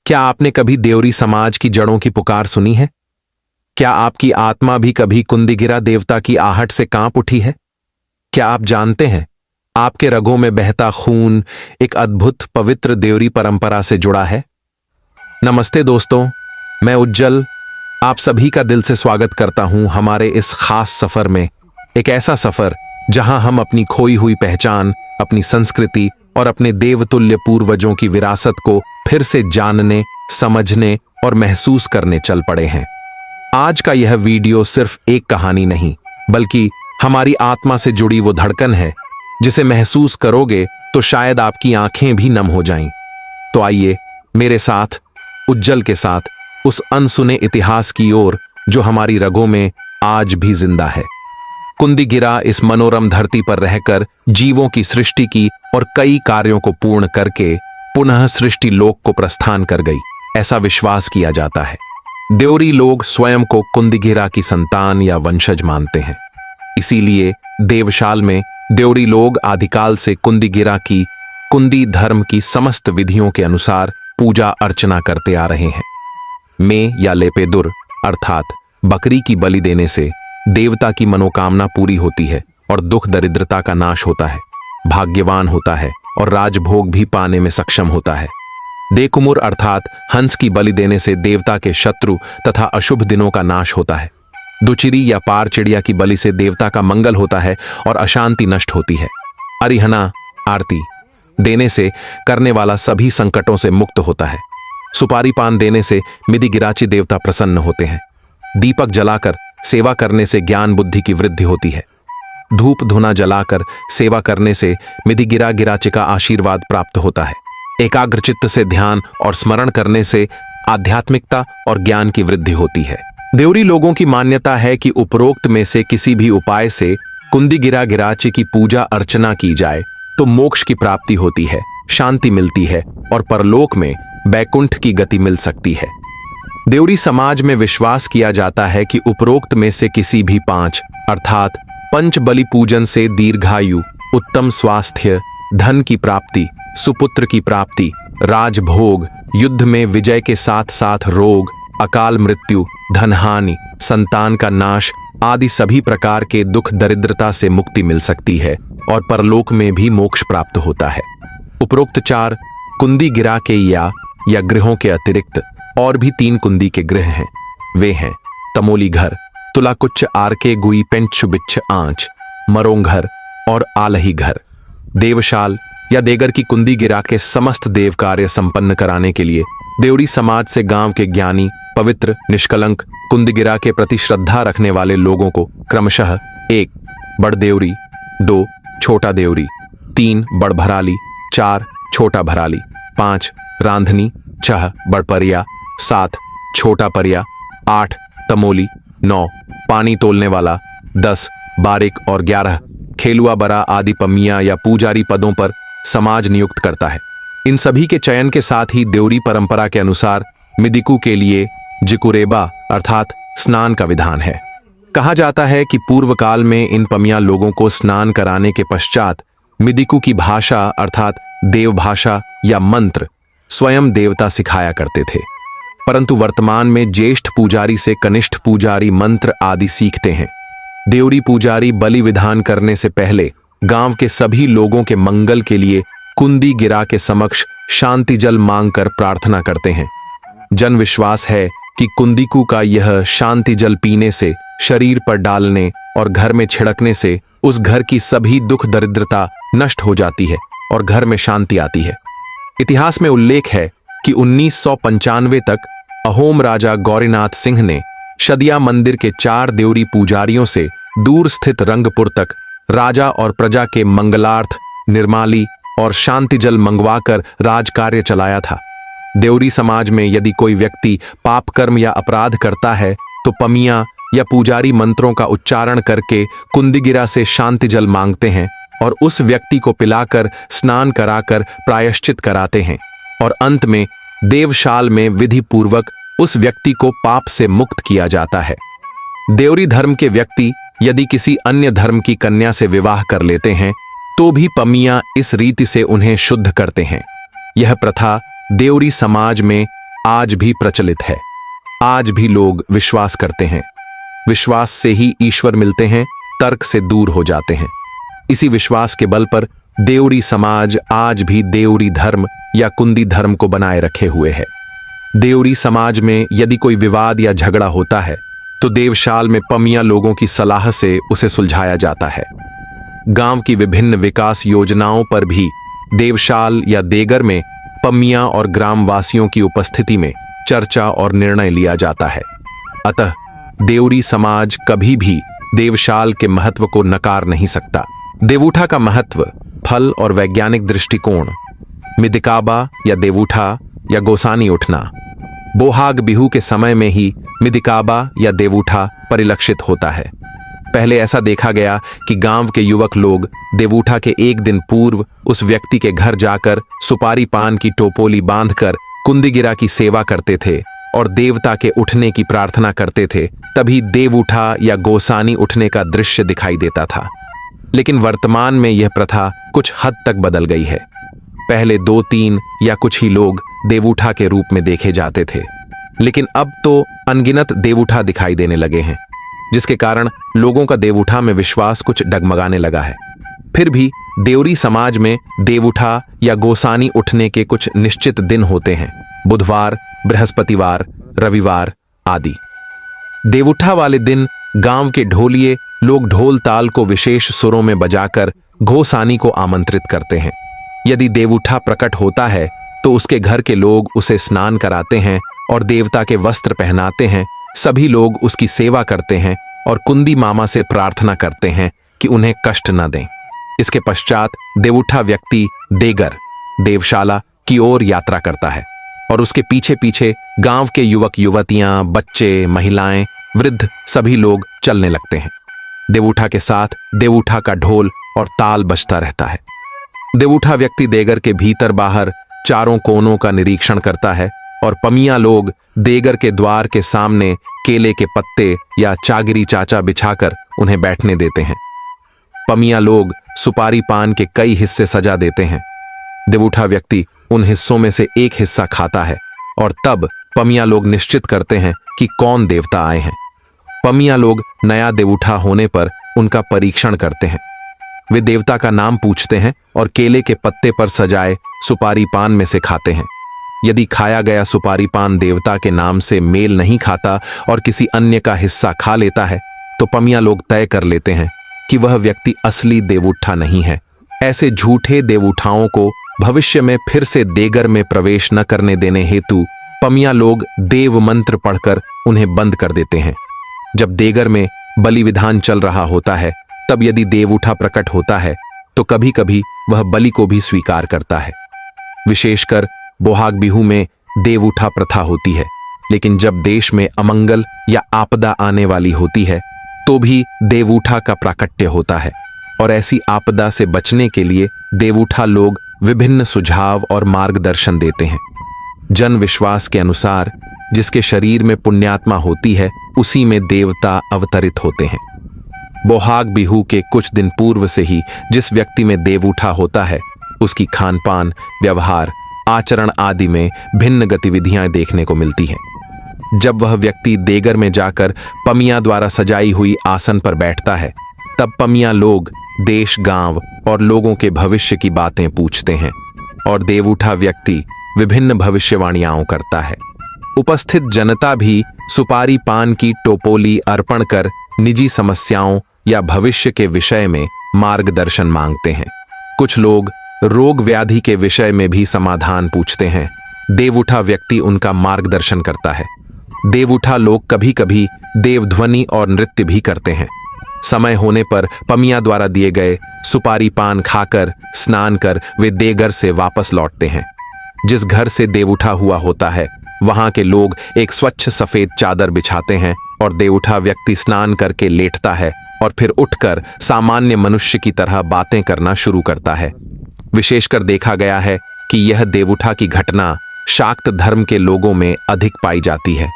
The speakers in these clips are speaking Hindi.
क्या आपने कभी देवरी समाज की जड़ों की पुकार सुनी है? क्या आपकी आत्मा भी कभी कुंदीगिरा देवता की आहट से कांप उठी है? क्या आप जानते हैं, आपके रगों में बहता खून एक अद्भुत पवित्र देवरी परंपरा से जुड़ा है? नमस्ते दोस्तों, मैं उज्जल आप सभी का दिल से स्वागत करता हूं हमारे इस खास सफर में। एक ऐसा सफर जहां हम अपनी खोई हुई पहचान, अपनी संस्कृति और अपने देवतुल्य पूर्वजों की विरासत को फिर से जानने, समझने और महसूस करने चल पड़े हैं। आज का यह वीडियो सिर्फ एक कहानी नहीं, बल्कि हमारी आत्मा से जुड़ी वो धड़कन है जिसे महसूस करोगे तो शायद आपकी आंखें भी नम हो जाएं। तो आइए मेरे साथ, उज्जल के साथ, उस अनसुने इतिहास की ओर जो हमारी रगों में आज भी जिंदा है। कुंदीगिरा इस मनोरम धरती पर रहकर जीवों की सृष्टि की और कई कार्यों को पूर्ण करके पुनः सृष्टि लोक को प्रस्थान कर गई, ऐसा विश्वास किया जाता है। देवरी लोग स्वयं को कुंदीगिरा की संतान या वंशज मानते हैं। इसीलिए देवशाल में देवरी लोग आदिकाल से कुंदीगिरा की कुंदी धर्म की समस्त विधियों के अनुसार पूजा अर्चना करते आ रहे हैं। में या लेपेदुर अर्थात बकरी की बलि देने से देवता की मनोकामना पूरी होती है और दुख दरिद्रता का नाश होता है, भाग्यवान होता है और राजभोग भी पाने में सक्षम होता है। देकुमुर अर्थात हंस की बलि देने से देवता के शत्रु तथा अशुभ दिनों का नाश होता है। दुचिरी या पार चिड़िया की बलि से देवता का मंगल होता है और अशांति नष्ट होती है। अरिहना आरती देने से करने वाला सभी संकटों से मुक्त होता है। सुपारी पान देने से मिदिगिराची देवता प्रसन्न होते हैं। दीपक जलाकर सेवा करने से ज्ञान बुद्धि की वृद्धि होती है। धूप धुना जलाकर सेवा करने से मिदिगिरा गिराची का आशीर्वाद प्राप्त होता है। एकाग्रचित्त से ध्यान और स्मरण करने से आध्यात्मिकता और ज्ञान की वृद्धि होती है। देवरी लोगों की मान्यता है कि उपरोक्त में से किसी भी उपाय से कुंदीगिरा गिराची की पूजा अर्चना की जाए तो मोक्ष की प्राप्ति होती है, शांति मिलती है और परलोक में बैकुंठ की गति मिल सकती है। देवरी समाज में विश्वास किया जाता है कि उपरोक्त में से किसी भी 5 अर्थात पंच बलि पूजन से दीर्घायु, उत्तम स्वास्थ्य, धन की प्राप्ति, सुपुत्र की प्राप्ति, राजभोग, युद्ध में विजय के साथ साथ रोग, अकाल मृत्यु, धनहानि, संतान का नाश आदि सभी प्रकार के दुख दरिद्रता से मुक्ति मिल सकती है और परलोक में भी मोक्ष प्राप्त होता है। उपरोक्त 4 कुंदीगिरा के या गृहों के अतिरिक्त और भी 3 कुंदी के गृह हैं। वे हैं तमोली घर, तुलाकुच्च आरके गुई पेंचुबिच्छ आंच, मरोंघर और आलही घर। देवशाल या देगर की कुंदीगिरा के समस्त देव कार्य संपन्न कराने के लिए देवरी समाज से गांव के ज्ञानी, पवित्र, निष्कलंक कुंदीगिरा के प्रति श्रद्धा रखने वाले लोगों को क्रमशः 1 बड़ देवरी, 2 छोटा देवरी, 3 बड़ भराली, 4 छोटा भराली, 5 रांधनी, 6 बड़परिया, 7 छोटा परिया, 8 तमोली, 9 पानी तोलने वाला, 10 बारिक और 11 खेलुआ बरा आदि पमिया या पूजारी पदों पर समाज नियुक्त करता है। इन सभी के चयन के साथ ही देवरी परंपरा के अनुसार मिदिकू के लिए जिकुरेबा अर्थात स्नान का विधान है। कहा जाता है कि पूर्व काल में इन पमिया लोगों को स्नान कराने के पश्चात मिदिकू की भाषा अर्थात देव भाषा या मंत्र स्वयं देवता सिखाया करते थे, परंतु वर्तमान में ज्येष्ठ पुजारी से कनिष्ठ पुजारी मंत्र आदि सीखते हैं। देवरी पुजारी बलि विधान करने से पहले गांव के सभी लोगों के मंगल के लिए कुंदीगिरा के समक्ष शांति जल मांगकर प्रार्थना करते हैं। जन विश्वास है कि कुंदीकू का यह शांति जल पीने से, शरीर पर डालने और घर में छिड़कने से उस घर की सभी दुख दरिद्रता नष्ट हो जाती है और घर में शांति आती है। इतिहास में उल्लेख है कि 1995 तक अहोम राजा गौरीनाथ सिंह ने शदिया मंदिर के 4 देवरी पुजारियों से दूर स्थित रंगपुर तक राजा और प्रजा के मंगलार्थ निर्माली और शांति जल मंगवाकर राजकार्य चलाया था। देवरी समाज में यदि कोई व्यक्ति पाप कर्म या अपराध करता है तो पमिया या पुजारी मंत्रों का उच्चारण करके कुंदीगिरा से शांति जल मांगते हैं और उस व्यक्ति को पिलाकर स्नान कराकर प्रायश्चित कराते हैं और अंत में देवशाल में विधि पूर्वक उस व्यक्ति को पाप से मुक्त किया जाता है। देवरी धर्म के व्यक्ति यदि किसी अन्य धर्म की कन्या से विवाह कर लेते हैं तो भी पमिया इस रीति से उन्हें शुद्ध करते हैं। यह प्रथा देवरी समाज में आज भी प्रचलित है। आज भी लोग विश्वास करते हैं। विश्वास से ही ईश्वर मिलते हैं, तर्क से दूर हो जाते हैं। इसी विश्वास के बल पर देवरी समाज आज भी देवरी धर्म या कुंदी धर्म को बनाए रखे हुए है। देवरी समाज में यदि कोई विवाद या झगड़ा होता है तो देवशाल में पमिया लोगों की सलाह से उसे सुलझाया जाता है। गांव की विभिन्न विकास योजनाओं पर भी देवशाल या देगर में पमिया और ग्रामवासियों की उपस्थिति में चर्चा और निर्णय लिया जाता है। अतः देवरी समाज कभी भी देवशाल के महत्व को नकार नहीं सकता। देवूठा का महत्व, फल और वैज्ञानिक दृष्टिकोण। मिदिकाबा या देवूठा या गोसानी उठना। बोहाग बिहू के समय में ही मिदिकाबा या देवूठा परिलक्षित होता है। पहले ऐसा देखा गया कि गांव के युवक लोग देवूठा के एक दिन पूर्व उस व्यक्ति के घर जाकर सुपारी पान की टोपोली बांधकर कुंदीगिरा की सेवा करते थे और देवता के उठने की प्रार्थना करते थे। तभी देवूठा या गोसानी उठने का दृश्य दिखाई देता था। लेकिन वर्तमान में यह प्रथा कुछ हद तक बदल गई है। पहले 2-3 या कुछ ही लोग देवूठा के रूप में देखे जाते थे, लेकिन अब तो अनगिनत देवूठा दिखाई देने लगे हैं, जिसके कारण लोगों का देवूठा में विश्वास कुछ डगमगाने लगा है। फिर भी देवरी समाज में देवूठा या गोसानी उठने के कुछ निश्चित दिन होते हैं। बुधवार, बृहस्पतिवार, रविवार आदि। देवूठा वाले दिन गांव के ढोलिये लोग ढोल ताल को विशेष सुरों में बजाकर गोसानी को आमंत्रित करते हैं। यदि देवूठा प्रकट होता है तो उसके घर के लोग उसे स्नान कराते हैं और देवता के वस्त्र पहनाते हैं। सभी लोग उसकी सेवा करते हैं और कुंदी मामा से प्रार्थना करते हैं कि उन्हें कष्ट न दें। इसके पश्चात देवूठा व्यक्ति देगर देवशाला की ओर यात्रा करता है और उसके पीछे पीछे गांव के युवक युवतियां, बच्चे, महिलाएं, वृद्ध सभी लोग चलने लगते हैं। देवूठा के साथ देवूठा का ढोल और ताल बजता रहता है। देवूठा व्यक्ति देगर के भीतर बाहर चारों कोनों का निरीक्षण करता है और पमिया लोग देगर के द्वार के सामने केले के पत्ते या चागिरी चाचा बिछाकर उन्हें बैठने देते हैं। पमिया लोग सुपारी पान के कई हिस्से सजा देते हैं। देवूठा व्यक्ति उन हिस्सों में से एक हिस्सा खाता है और तब पमिया लोग निश्चित करते हैं कि कौन देवता आए हैं। पमिया लोग नया देवूठा होने पर उनका परीक्षण करते हैं। वे देवता का नाम पूछते हैं और केले के पत्ते पर सजाए सुपारी पान में से खाते हैं। यदि खाया गया सुपारी पान देवता के नाम से मेल नहीं खाता और किसी अन्य का हिस्सा खा लेता है तो पमिया लोग तय कर लेते हैं कि वह व्यक्ति असली देवूठा नहीं है। ऐसे झूठे देवूठाओं को भविष्य में फिर से देगर में प्रवेश न करने देने हेतु पमिया लोग देव मंत्र पढ़कर उन्हें बंद कर देते हैं। जब देगर में बलि विधान चल रहा होता है तब यदि देवूठा प्रकट होता है तो कभी कभी वह बलि को भी स्वीकार करता है। विशेषकर बोहाग बिहू में देवूठा प्रथा होती है, लेकिन जब देश में अमंगल या आपदा आने वाली होती है तो भी देवूठा का प्राकट्य होता है और ऐसी आपदा से बचने के लिए देवूठा लोग विभिन्न सुझाव और मार्गदर्शन देते हैं। जन विश्वास के अनुसार जिसके शरीर में पुण्यात्मा होती है उसी में देवता अवतरित होते हैं। बोहाग बिहू के कुछ दिन पूर्व से ही जिस व्यक्ति में देवूठा होता है उसकी खानपान, व्यवहार, आचरण आदि में भिन्न गतिविधियां देखने को मिलती हैं। जब वह व्यक्ति देगर में जाकर पमिया द्वारा सजाई हुई आसन पर बैठता है तब पमिया लोग देश, गांव और लोगों के भविष्य की बातें पूछते हैं और देवूठा व्यक्ति विभिन्न भविष्यवाणियां करता है। उपस्थित जनता भी सुपारी पान की टोपोली अर्पण कर निजी समस्याओं या भविष्य के विषय में मार्गदर्शन मांगते हैं। कुछ लोग रोग व्याधि के विषय में भी समाधान पूछते हैं। देवूठा व्यक्ति उनका मार्गदर्शन करता है। देवूठा लोग कभी कभी देवध्वनि और नृत्य भी करते हैं। समय होने पर पमिया द्वारा दिए गए सुपारी पान खाकर स्नान कर वे देगर से वापस लौटते हैं। जिस घर से देवूठा हुआ होता है वहां के लोग एक स्वच्छ सफेद चादर बिछाते हैं और देवूठा व्यक्ति स्नान करके लेटता है और फिर उठकर सामान्य मनुष्य की तरह बातें करना शुरू करता है। विशेषकर देखा गया है कि यह देवूठा की घटना शाक्त धर्म के लोगों में अधिक पाई जाती है।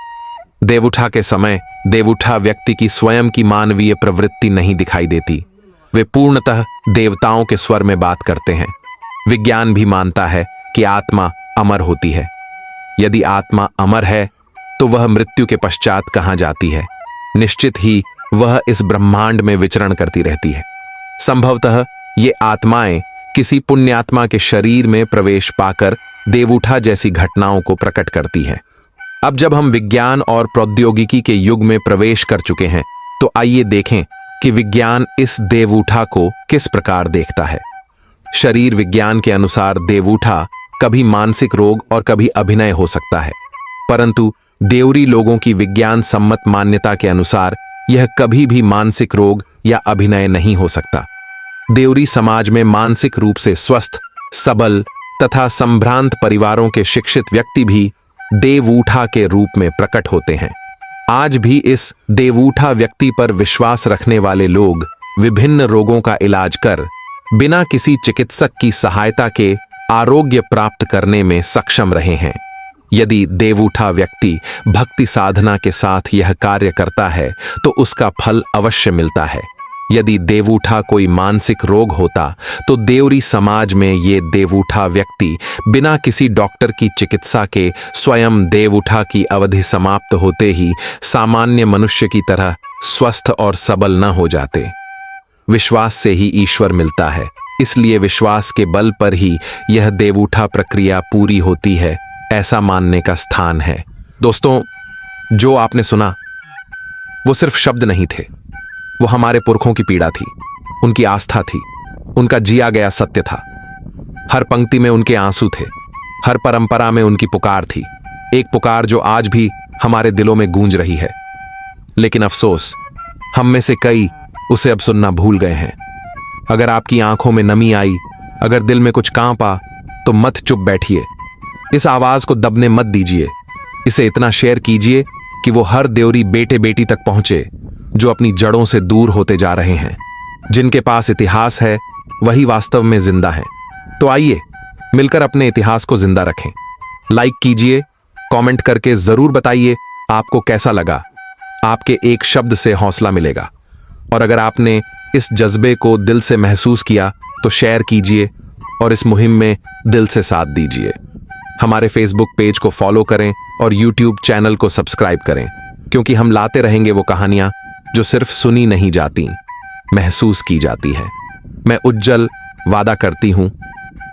देवूठा के समय देवूठा व्यक्ति की स्वयं की मानवीय प्रवृत्ति नहीं दिखाई देती। वे पूर्णतः देवताओं के स्वर में बात करते हैं। विज्ञान भी मानता है कि आत्मा अमर होती है। यदि आत्मा अमर है तो वह मृत्यु के पश्चात कहां जाती है? निश्चित ही वह इस ब्रह्मांड में विचरण करती रहती है। संभवतः ये आत्माएं किसी पुण्यात्मा के शरीर में प्रवेश पाकर देवउठा जैसी घटनाओं को प्रकट करती हैं। अब जब हम विज्ञान और प्रौद्योगिकी के युग में प्रवेश कर चुके हैं, तो आइए देखें कि विज्ञान इस देवउठा को किस प्रकार देखता है। शरीर विज्ञान के अनुसार देवउठा कभी मानसिक रोग और कभी अभिनय हो सकता है, परंतु देवरी लोगों की विज्ञान सम्मत मान्यता के अनुसार यह कभी भी मानसिक रोग या अभिनय नहीं हो सकता। देवरी समाज में मानसिक रूप से स्वस्थ, सबल तथा संभ्रांत परिवारों के शिक्षित व्यक्ति भी देवउठा के रूप में प्रकट होते हैं। आज भी इस देवउठा व्यक्ति पर विश्वास रखने वाले लोग विभिन्न रोगों का इलाज कर बिना किसी चिकित्सक की सहायता के आरोग्य प्राप्त करने में सक्षम रहे हैं। यदि देवउठा व्यक्ति भक्ति साधना के साथ यह कार्य करता है तो उसका फल अवश्य मिलता है। यदि देवउठा कोई मानसिक रोग होता तो देवरी समाज में ये देवउठा व्यक्ति बिना किसी डॉक्टर की चिकित्सा के स्वयं देवउठा की अवधि समाप्त होते ही सामान्य मनुष्य की तरह स्वस्थ और सबल न हो जाते। विश्वास से ही ईश्वर मिलता है, इसलिए विश्वास के बल पर ही यह देवउठा प्रक्रिया पूरी होती है, ऐसा मानने का स्थान है। दोस्तों, जो आपने सुना वो सिर्फ शब्द नहीं थे, वो हमारे पुरखों की पीड़ा थी, उनकी आस्था थी, उनका जिया गया सत्य था। हर पंक्ति में उनके आंसू थे, हर परंपरा में उनकी पुकार थी, एक पुकार जो आज भी हमारे दिलों में गूंज रही है। लेकिन अफसोस, हम में से कई उसे अब सुनना भूल गए हैं। अगर आपकी आंखों में नमी आई, अगर दिल में कुछ कांपा, तो मत चुप बैठिए। इस आवाज को दबने मत दीजिए। इसे इतना शेयर कीजिए कि वो हर देवरी बेटे बेटी तक पहुंचे जो अपनी जड़ों से दूर होते जा रहे हैं। जिनके पास इतिहास है वही वास्तव में जिंदा है। तो आइए मिलकर अपने इतिहास को जिंदा रखें। लाइक कीजिए, कमेंट करके जरूर बताइए आपको कैसा लगा। आपके एक शब्द से हौसला मिलेगा। और अगर आपने इस जज्बे को दिल से महसूस किया तो शेयर कीजिए और इस मुहिम में दिल से साथ दीजिए। हमारे फेसबुक पेज को फॉलो करें और यूट्यूब चैनल को सब्सक्राइब करें, क्योंकि हम लाते रहेंगे वो कहानियां जो सिर्फ सुनी नहीं जाती, महसूस की जाती है। मैं उज्जवल वादा करती हूं,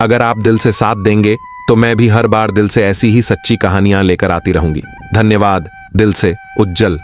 अगर आप दिल से साथ देंगे तो मैं भी हर बार दिल से ऐसी ही सच्ची कहानियां लेकर आती रहूंगी। धन्यवाद। दिल से उज्जवल।